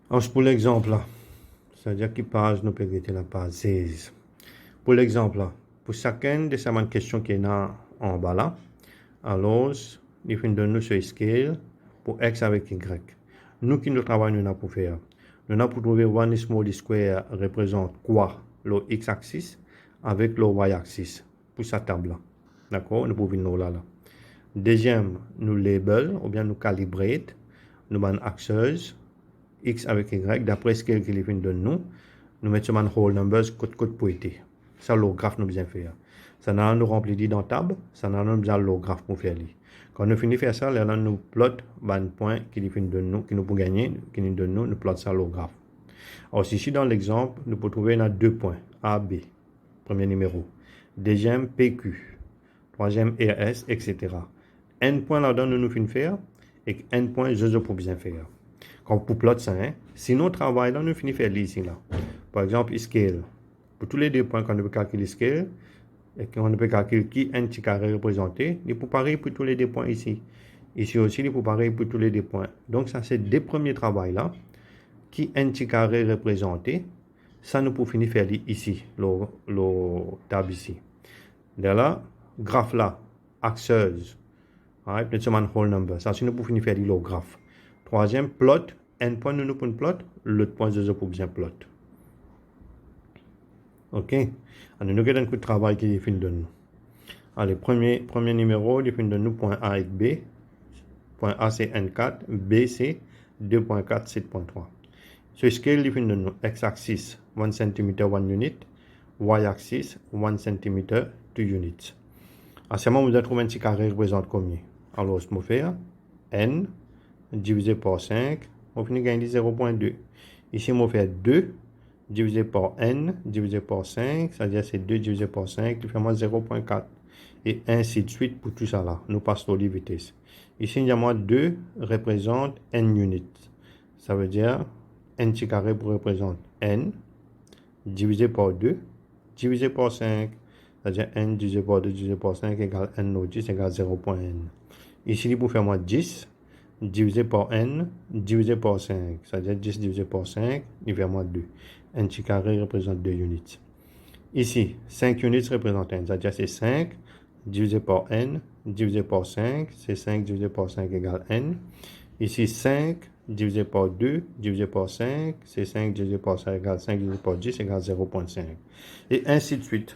Alors, pour l'exemple là, c'est-à-dire que page nous peut la page 16. Pour l'exemple là, pour chacune de ces questions qui est là en bas là, alors, il faut donner ce scale pour x avec y. Nous qui nous travaillons nous pour faire. Nous avons pour trouver 1 small square représente quoi? Le x-axis avec le y-axis pour cette table là. D'accord? Nous pouvons nous là. Deuxième, nous label ou bien nous calibrer. Nous avons axeuse x avec y d'après ce qu'il donne nous. Nous mettons un whole numbers code pour été. Ça, le graphe nous bien faire. Ça nous remplit dans table, ça nous besoin le graphe pour faire. Quand nous finissons de faire ça, là, nous plot un point qui nous donne nous, qui nous pour gagner, qui nous donne nous plot ça le graphe. Alors, ici, dans l'exemple, nous pouvons trouver deux points, A, B, premier numéro. Deuxième, PQ. Troisième, RS, etc. N point là-dedans, nous finissons de faire, et N point, je pour bien faire. Quand pour plot ça, hein, sinon, travail là, nous finissons de faire ici, là. Par exemple, scale. Pour tous les deux points, quand on peut calculer scale, et qu'on peut calculer qui n petit carré représenté, il faut pareil pour tous les deux points ici. Ici aussi, il faut pareil pour tous les deux points. Donc, ça, c'est des premiers travaux là, qui n petit carré représenté. Ça, nous pouvons finir faire ici, le table ici. Là, graphe là, axeuse. Right, peut-être un whole number. Ça, si nous pouvons finir faire le graphe. Troisième, plot. N point, nous pouvons plot. L'autre point, je pour bien plot. OK? Alors, nous avons un coup de travail qui est fini de nous. Allez, premier numéro, il finit de nous point A et B. Point A, c'est N4. B, c'est 2.4, 7.3. Ce scale, il finit de nous x-axis, 1 cm, 1 unit. Y-axis, 1 cm, 2 units. À ce moment, vous allez trouver un petit carré représente combien? Alors, ce que je vais faire, N divisé par 5, on finit de gagner 0.2. Ici, je vais faire 2 divisé par n divisé par 5, c'est-à-dire c'est 2 divisé par 5, qui fait moins 0.4. Et ainsi de suite pour tout ça là. Nous passons les vitesses. Ici, il y a moins 2 représente n units. Ça veut dire n petit carré pour représenter n divisé par 2 divisé par 5. C'est-à-dire n divisé par 2 divisé par 5 égale n au 10 égale 0.n. Ici, il faut faire moins 10 divisé par n divisé par 5. C'est-à-dire 10 divisé par 5, il fait moins 2. N petit carré représente 2 units. Ici, 5 units représente n. C'est-à-dire c'est 5 divisé par n divisé par 5. C'est 5 divisé par 5 égale n. Ici, 5 divisé par 2 divisé par 5. C'est 5 divisé par 5 égale 5 divisé par 10 égale 0.5. Et ainsi de suite.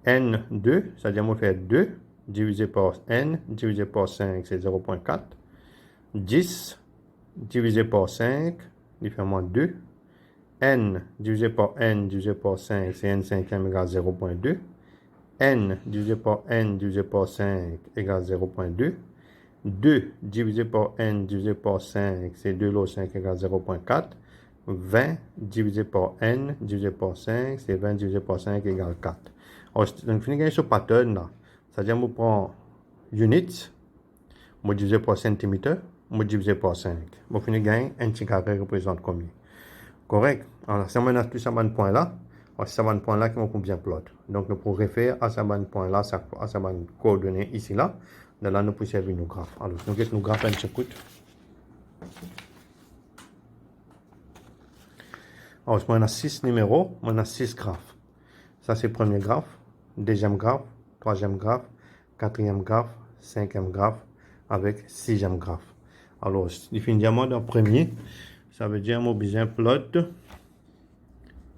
N2, c'est-à-dire on va faire 2 divisé par n divisé par 5, c'est 0.4. 10 divisé par 5, il fait moins 2. N divisé par n divisé par 5, c'est n cinquième égale 0.2. N divisé par n divisé par 5 égale 0.2. 2 divisé par n divisé par 5, c'est 2 l'autre 5 égale 0.4. 20 divisé par n divisé par 5, c'est 20 divisé par 5 égale 4. Alors, on finit avec ce pattern là. C'est-à-dire, on prend units, on divise par centimètre, on divise par 5. On finit gagner un petit carré représente combien? Correct. Alors, si on a tout ça dans point là, c'est ça point là qui vont bien plot. Donc, nous pourrons référer à ça point là, à ça coordonnée ici là. De là, nous pouvons servir nos graphes. Alors, nous avons nos graphes un petit coup. Alors, on a 6 numéros, on a 6 graphes. Ça, c'est le premier graphe, deuxième graphe, troisième graphe, quatrième graphe, cinquième graphe, avec sixième graphe. Alors, définitivement, dans le premier, ça veut dire, moi, besoin plot,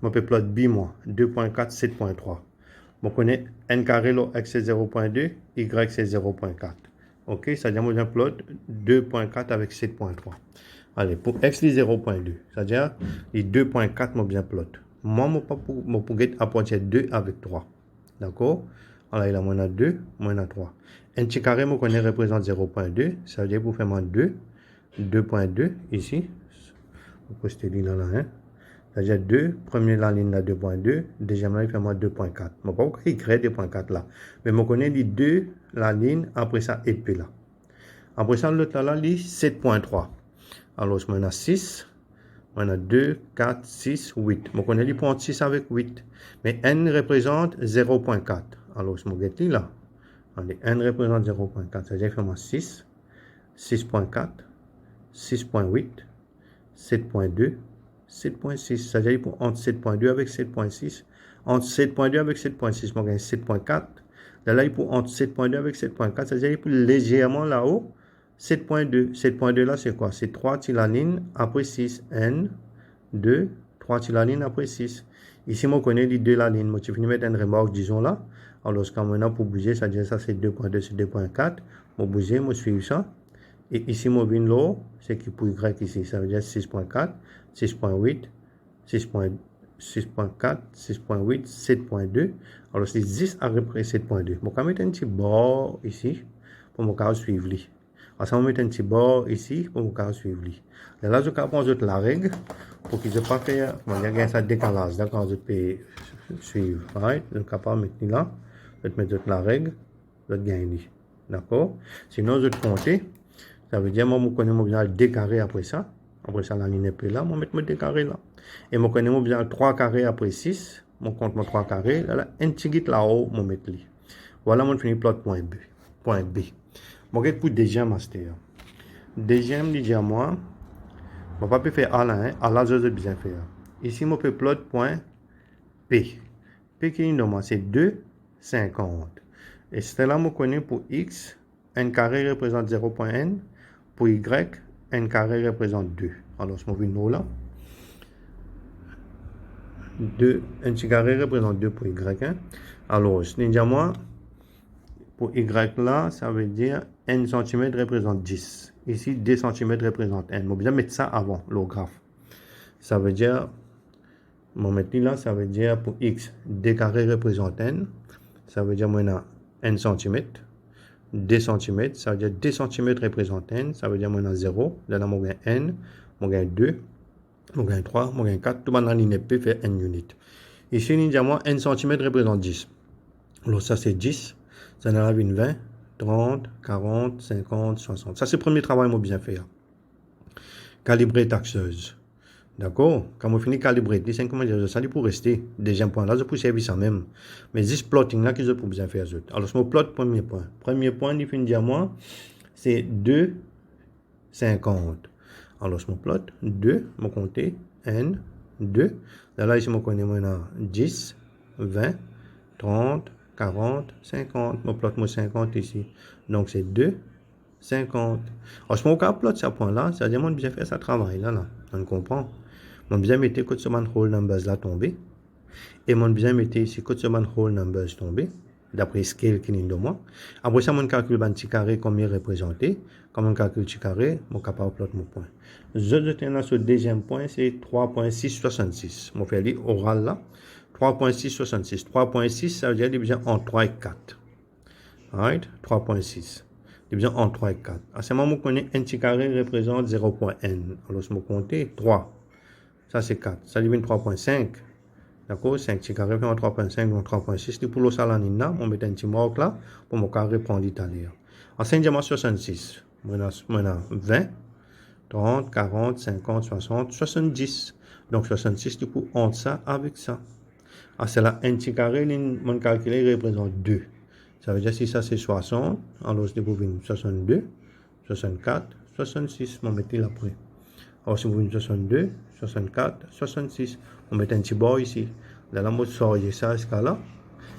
je peux plot B, 2.4, 7.3. Je connais n carré, x c'est 0.2, y c'est 0.4. OK, ça veut dire, moi, je plot 2.4 avec 7.3. Allez, pour x, c'est 0.2. C'est-à-dire, les 2.4, moi, bien plot. Moi, je peux apporter 2 avec 3. D'accord? Alors, il a moins 2, moins 3. Un petit carré, je connais, représente 0.2. Ça veut dire, pour faire moins 2, 2.2 ici. Vous pouvez se dire là, hein? C'est-à-dire 2, première la ligne là, 2.2. Deuxième là, il fait moins 2.4. Je ne sais pas écrire 2.4 là. Mais je connais les 2, la ligne, après ça, épée là. Après ça, l'autre là, il 7.3. Alors, on a 6. On a 2, 4, 6, 8. Je connais les points 6 avec 8. Mais n représente 0.4. Alors, je me dis là. Allez, n représente 0.4. C'est-à-dire que 6, 6.4, 6.8, 7.2, 7.6. C'est-à-dire pour entre 7.2 avec 7.6. Entre 7.2 avec 7.6, on gagne 7.4. Là, il pour entre 7.2 avec 7.4, c'est-à-dire pour légèrement là-haut, 7.2. 7.2 là, c'est quoi? C'est 3 tilanines après 6. N, 2, 3 tilanines après 6. Ici, on connaît les deux la ligne. Moi, je finis de mettre une remarque, disons là. Alors, quand maintenant, pour bouger, c'est-à-dire ça, c'est 2.2, c'est 2.4. Moi, bouger, moi, suivre ça. Et ici, moi, viens là, c'est qui pour Y ici. Ça veut dire 6.4, 6.8, 6.4, 6.8, 7.2. Alors, c'est 10 à peu près 7.2. Je vais mettre un petit bord ici pour me suivre. Alors, ça va mettre un petit bord ici pour me suivre. Là, je vais prendre la règle pour que je ne pas faire, il y a un décalage, d'accord, je peux suivre. Right? Je suis capable de mettre là, je vais mettre la règle, je vais gagner. D'accord? Sinon, je vais compter. Ça veut dire, moi, je connais mon deux carrés après ça. Après ça, la ligne est là, je vais mettre mon deux carrés là. Et je connais mon 3 carrés après 6. Je compte mon 3 carrés. Là, un petit guide là-haut, je vais mettre là. Voilà, je finis plot point B. Point B. Je vais pour deuxième master. Deuxième, je dis à moi, je ne vais pas faire A là, hein. A là, je vais bien faire. Ici, je peux plot point P. P qui est normal, c'est 2, 50. Et c'est là, je connais pour X, n carré représente 0.n. Pour Y, n carré représente 2. Alors, je vais nous là. 2, n carré représente 2 pour Y. Hein? Alors, je dis à moi, pour Y là, ça veut dire n cm représente 10. Ici, 2 cm représente n. Je vais bien mettre ça avant, le graphe. Ça veut dire, mon mettre là, ça veut dire pour X, 2 carré représente n. Ça veut dire, moi, n cm. 2 cm, ça veut dire 2 cm représente n. Ça veut dire, moi, 0. Là, moi, j'ai n. Moi, j'ai 2. Moi, j'ai 3. Moi, j'ai 4. Tout le monde dans la ligne P fait n unit. Ici, on dit, moi, n cm représente 10. Alors, ça, c'est 10. Ça en a 20, 30, 40, 50, 60. Ça, c'est le premier travail que je bien fait. Calibrer taxeuse. D'accord? Quand on finit calibrer, les 5 ça pour rester. Deuxième point, là, je peux servir ça même. Mais this plotting là, que je peux bien faire. Alors, je me plot premier point. Premier point, il finit à moi, c'est 2, 50. Alors, je me plot 2, je vais compter N, 2. Là, ici, je connais maintenant 10, 20, 30, 40, 50. Je plot 50 ici. Donc, c'est 2, 50. Alors, je me plot ce point-là, c'est-à-dire que je bien faire ça travail là. On comprend. Je bien mettre que ce whole numbers là tomber. Et je bien mettre ici que ce whole numbers tomber. D'après scale qui est de moi. Après ça, je calcule un petit carré combien représenté. Comme on calcule petit carré, je suis capable de plotter mon point. Je tiens là sur le deuxième point, c'est 3.666. Je vais faire oral là. 3.666. 3.6, ça veut dire division entre 3 et 4. Right? 3.6. Division entre 3 et 4. À ce moment, je connais un petit carré représente 0.n. Alors, je vais compter 3. Ça, c'est 4. Ça devient 3.5. D'accord? 5 petit carré fait en 3.5, donc 3.6. Pour le salanine là, on met un petit marque là pour mon carré prendre l'italien. En 5 diamants 66. Maintenant 20, 30, 40, 50, 60, 70. Donc 66, du coup, entre ça avec ça. Ah, c'est là, un petit carré, mon calculé représente 2. Ça veut dire si ça c'est 60, alors je peux venir 62, 64, 66. On mettre après. Alors si vous venez 62, 64, 66. On met un petit bord ici. Là, je sors ça, ce cas-là.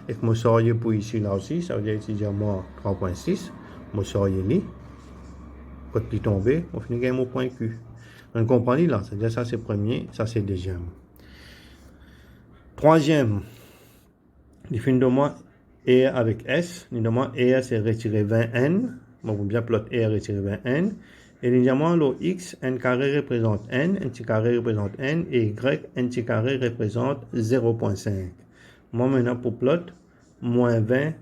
Et que je sors pour ici, là aussi. Ça veut dire ici, moi 3.6. Je sors ici. Quand il tombe, on finit avec mon point Q. On comprend là. C'est-à-dire ça c'est premier, ça c'est deuxième. Troisième. Il finit de moi R avec S. Il de moi R c'est retirer 20N. On va bien plotter R retirer 20N. Et évidemment, le X, n carré représente n, n petit carré représente n, et Y, n petit carré représente 0.5. Moi, maintenant, pour plot, moins 20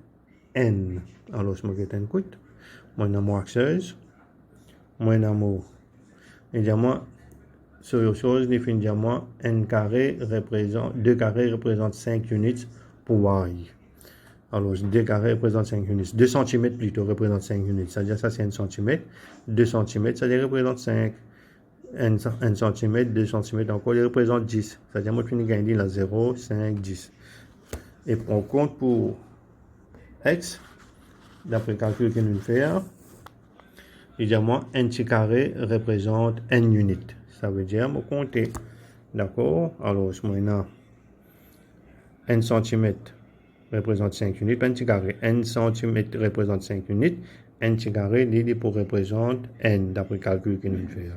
n. Alors, je me mets un coup. Moi, dans mon axeuse. Moi, dans mon. Évidemment, sur les choses, définitivement, n carré représente, 2 carrés représente 5 units pour Y. Alors, 2 carrés représente 5 units. 2 cm plutôt représente 5 units. C'est-à-dire ça c'est 1 cm. 2 cm, ça représente 5. 1 cm, 2 cm encore, il représente 10. C'est-à-dire moi je finis gagner là 0, 5, 10. Et on compte pour X, d'après le calcul que nous faisons, évidemment, n petit carré représente n units. ça veut dire, me compter. D'accord? Alors, ce moment n centimètres représente 5 unités, n carré. N centimètres représente 5 unités, n carré, l'idée pour représente n, d'après le calcul que nous faisons.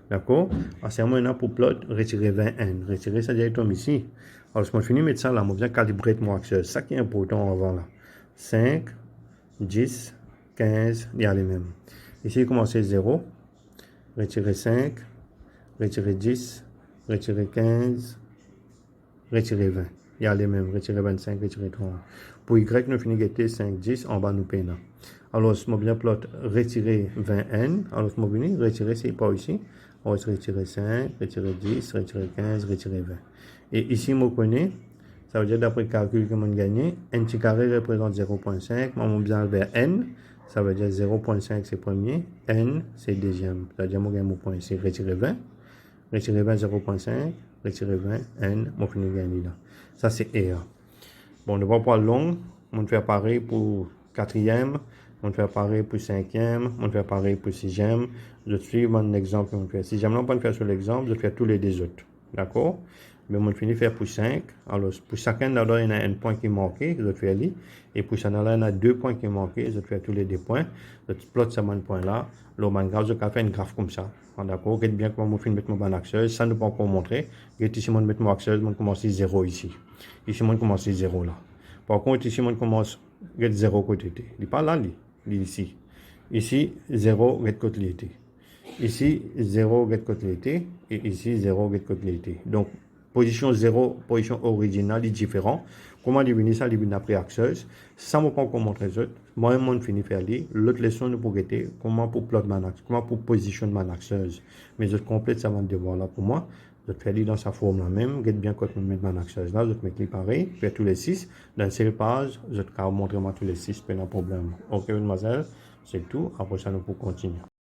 D'accord? Alors, c'est maintenant pour plot, retirer 20n. Retirer, ça veut dire ici. Alors, si je finis de mettre ça là, je vais calibrer mon axe. Ça qui est important avant là. 5, 10, 15, il y a les mêmes. Ici, commencer 0, retirer 5, retirer 10, retirer 15, retirer 20. Il y a les mêmes, retirer 25, retirer 30. Pour Y, nous finissons avec 5, 10, en bas nous payons. Alors, si je bien plot, retirer 20n. Alors, si je viens retirer, c'est pas ici. On va retirer 5, retirer 10, retirer 15, retirer 20. Et ici, je connais, ça veut dire d'après le calcul que je gagné, n carré représente 0.5. On bien vers n, ça veut dire 0.5 c'est premier, n c'est deuxième. Ça veut dire que je gagne mon point ici, retirer 20, retirer 20, 0.5, retirer 20, n, je finis de gagner là. Ça c'est R. Bon, on ne va pas long, on fait pareil pour quatrième, on fait pareil pour cinquième, on fait pareil pour sixième. Je suis mon exemple, on fait. Si j'aime pas faire sur l'exemple, je fais tous les deux autres. D'accord? Mais on finit faire pour 5. Alors, pour chacun d'abord, il y a un point qui est manqué, je fais lui. Et pour chacun d'abord, il y a 2 points qui sont manqués, je fais tous les 2 points. Je plot ce point là. Le graphe, je fais une graphe comme ça. D'accord? Regardez bien comment je finis mettre mon axeuse. Ça ne peut pas encore montrer. Regardez ici, je mettre mon axeuse, je commence 0 ici. Ici, je commence 0 là. Par contre, ici, je commence 0 côté. Il n'est pas là, il est ici. Ici, 0 côté. Ici, 0 côté. Et ici, 0 côté. Donc, position 0, position originale est différent. Comment deviner ça, deviner après axeuse. Ça ne va pas encore montrer les autres. Moi, je finis faire lire. L'autre leçon, nous pourrons être comment pour plot mon axe, comment pour positionner mon axeuse. Mais je complète ça, mon devoir là pour moi. Je fais lire dans sa forme là même. Regarde bien quand je mets mon axeuse là. Je mets les pareil. Je fais tous les 6. Dans une seule page, je vais montrer moi tous les 6. Pas de problème. Ok, mademoiselle, c'est tout. Après ça, nous pourrons continuer.